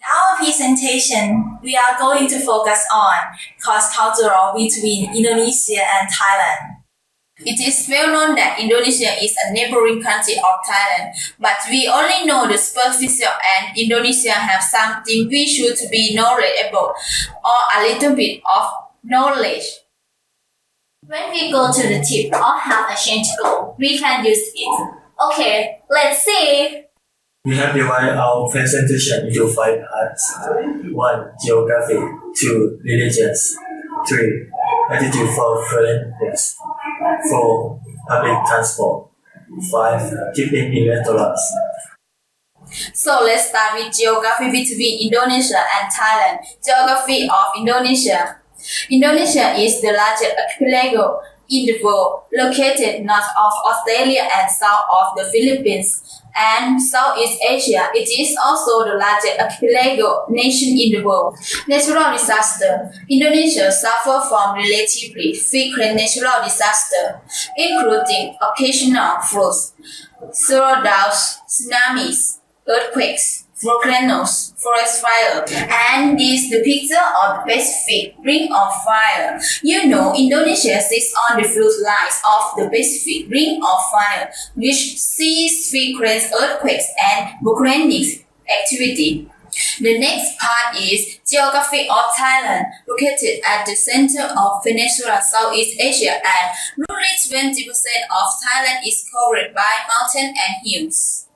Our presentation, we are going to focus on cross-cultural between Indonesia and Thailand. It is well known that Indonesia is a neighboring country of Thailand, but we only know the superficial and Indonesia have something we should be knowledgeable or a little bit of knowledge. When we go to the tip or have a change goal, we can use it. Okay, let's see. We have divided our presentation into 5 parts. 1. Geography. 2. Religions. 3. Attitude for foreigners. 4. Public transport. 5. Keeping in restaurants. So let's start with geography between Indonesia and Thailand. Geography of Indonesia. Indonesia is the largest archipelago in the world, located north of Australia and south of the Philippines and Southeast Asia. It is also the largest archipelago nation in the world. Natural disaster. Indonesia suffers from relatively frequent natural disasters, including occasional floods, droughts, tsunamis, earthquakes, volcanoes, forest fire, and this is the picture of the Pacific Ring of Fire. You know, Indonesia sits on the fault lines of the Pacific Ring of Fire, which sees frequent earthquakes and volcanic activity. The next part is geography of Thailand, located at the center of Peninsula Southeast Asia, and roughly 20% of Thailand is covered by mountains and hills.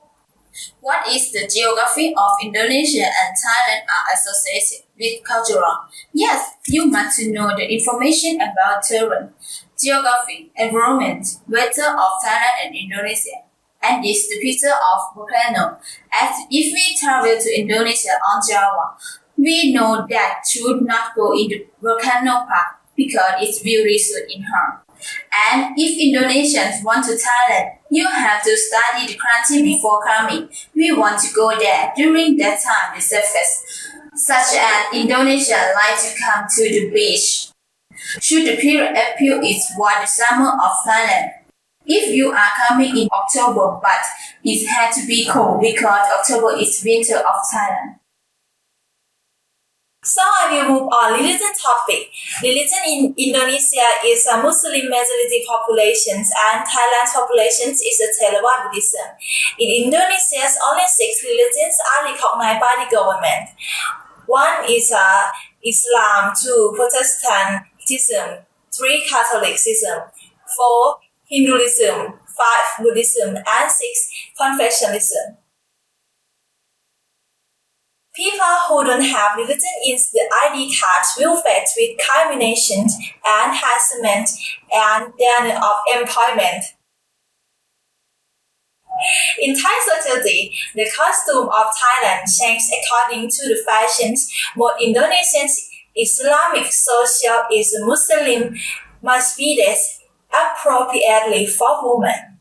What is the geography of Indonesia and Thailand are associated with cultural? Yes, you must know the information about terrain, geography, environment, weather of Thailand and Indonesia. And this is the picture of volcano. As if we travel to Indonesia on Java, we know that should not go in the volcano park because it will result in harm. And if Indonesians want to Thailand, you have to study the country before coming. We want to go there during that time the surface, such as Indonesia like to come to the beach. Should the period appear is what the summer of Thailand. If you are coming in October, but it had to be cold because October is winter of Thailand. So I will move on religion topic. Religion in Indonesia is a Muslim majority population and Thailand's population is a Theravada Buddhism. In Indonesia, only 6 religions are recognized by the government. 1 is Islam, 2 Protestantism, 3 Catholicism, 4 Hinduism, 5 Buddhism, and 6 Confucianism. People who don't have religion in the ID cards will face with discrimination and harassment and denial of employment. In Thai society, the costume of Thailand changes according to the fashions. Both Indonesian Islamic social is Muslim must be dressed appropriately for women.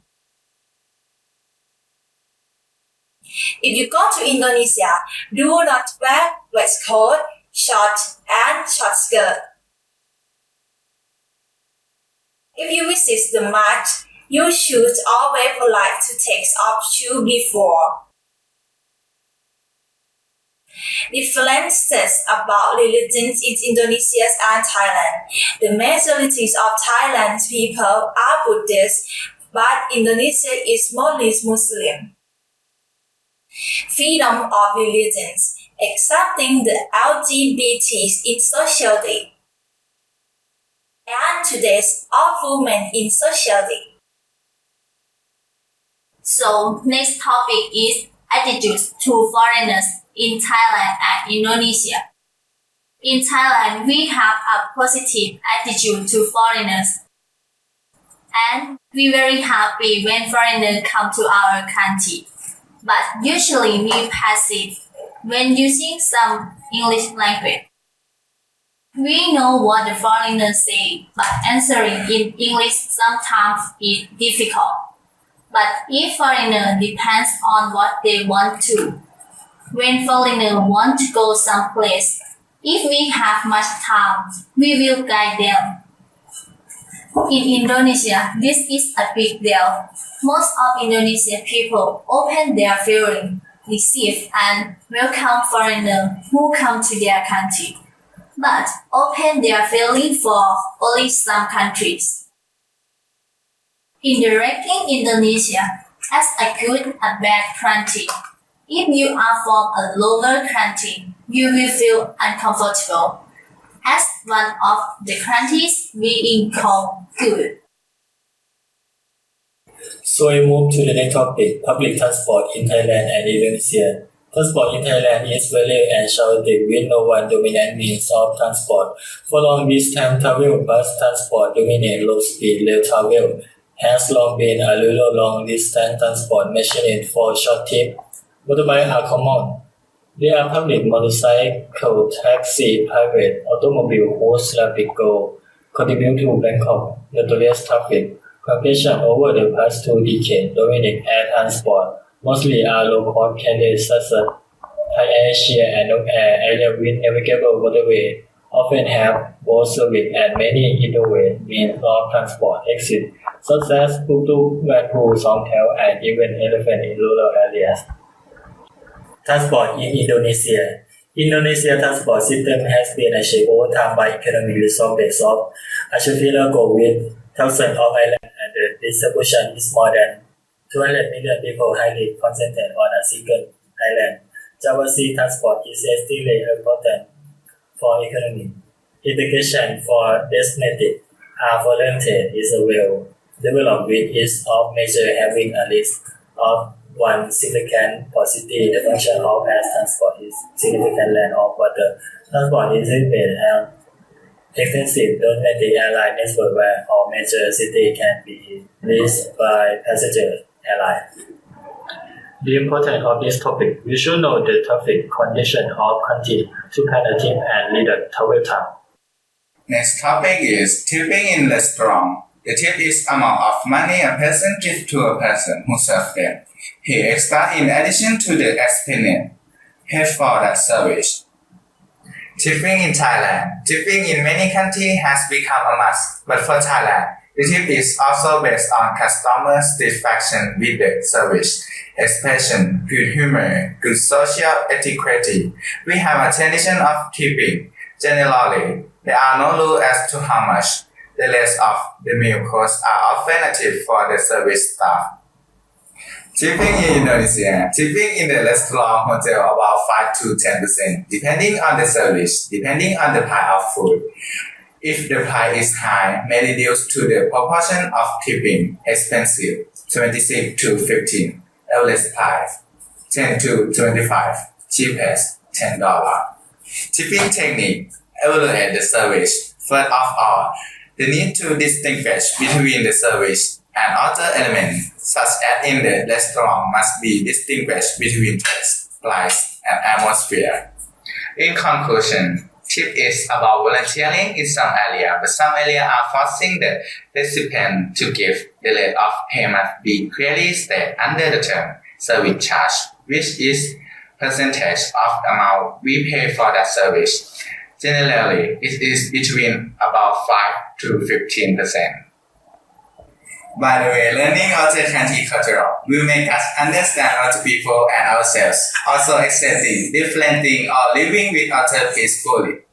If you go to Indonesia, do not wear waistcoat, short and short skirt. If you visit the mosque, you should always polite to take off shoes before. Differences about religions in Indonesia and Thailand. The majority of Thailand's people are Buddhists, but Indonesia is mostly Muslim. Freedom of religions, accepting the LGBTs in society, and today's of women in society. So next topic is attitudes to foreigners in Thailand and Indonesia. In Thailand, we have a positive attitude to foreigners, and we're very happy when foreigners come to our country. But usually we passive when using some English language. We know what the foreigners say, but answering in English sometimes is difficult. But if foreigner depends on what they want to. When foreigner want to go someplace, if we have much time, we will guide them. In Indonesia, this is a big deal. Most of Indonesian people open their feeling. receive and welcome foreigners who come to their country, but open their feeling for only some countries. In ranking Indonesia as a good and bad country, if you are from a lower country, you will feel uncomfortable as one of the countries being called good. So we move to the next topic, public transport in Thailand and Indonesia. Transport in Thailand is very and chaotic with no one dominant means of transport. For long distance travel, bus transport dominate low speed rail travel has long been a rural long distance transport machine for short trip. Motorbikes are common. There are public motorcycle, taxi, private automobile whose rapid growth contribute to Bangkok notorious traffic congestion over the past 2 decades. Dominate air transport mostly are low-cost carriers such as Thai Asia and Nok Air. Area with navigable waterway often have boat service and many innovative means of transport exist such as tuk-tuk, van-pool, song-tail, and even elephant in rural areas. Transport in Indonesia. Indonesia transport system has been achieved over time by economic resources of archipelago with thousands of islands and the distribution is more than 200 million people highly concentrated on a single island. Java Sea transport is extremely important for economy. Integration for designated are volunteer is a well developed with each of measure having a list of one significant for city. The function of air transport is significant land of water. Transport is based on extensive domestic airline network where all major cities can be reached by passenger airline. The importance of this topic, we should know the traffic condition of country to plan a trip and lead a travel time. Next topic is tipping in restaurant. The tip is amount of money a person gives to a person who serves them. He extra in addition to the expense paid for that service. Tipping in Thailand. Tipping in many countries has become a must, but for Thailand, the tip is also based on customer satisfaction with the service, expression, good humor, good social etiquette. We have a tradition of tipping. Generally, there are no rules as to how much. The rest of the meal costs are alternative for the service staff. Tipping in Indonesia. Tipping in the restaurant hotel about 5 to 10%, depending on the service, depending on the price of food. If the price is high, may reduce to the proportion of tipping. Expensive, 26 to 15. Average price, 10 to 25. Cheapest, $10. Tipping technique. Evaluate the service. First of all, the need to distinguish between the service and other elements, such as in the restaurant must be distinguished between taste, price, and atmosphere. In conclusion, tip is about volunteering in some area, but some area are forcing the recipient to give. The rate of payment be clearly stated under the term service charge, which is percentage of amount we pay for that service. Generally, it is between about 5 to 15%. By the way, learning other country culture will make us understand other people and ourselves, also accepting different things or living with others peacefully.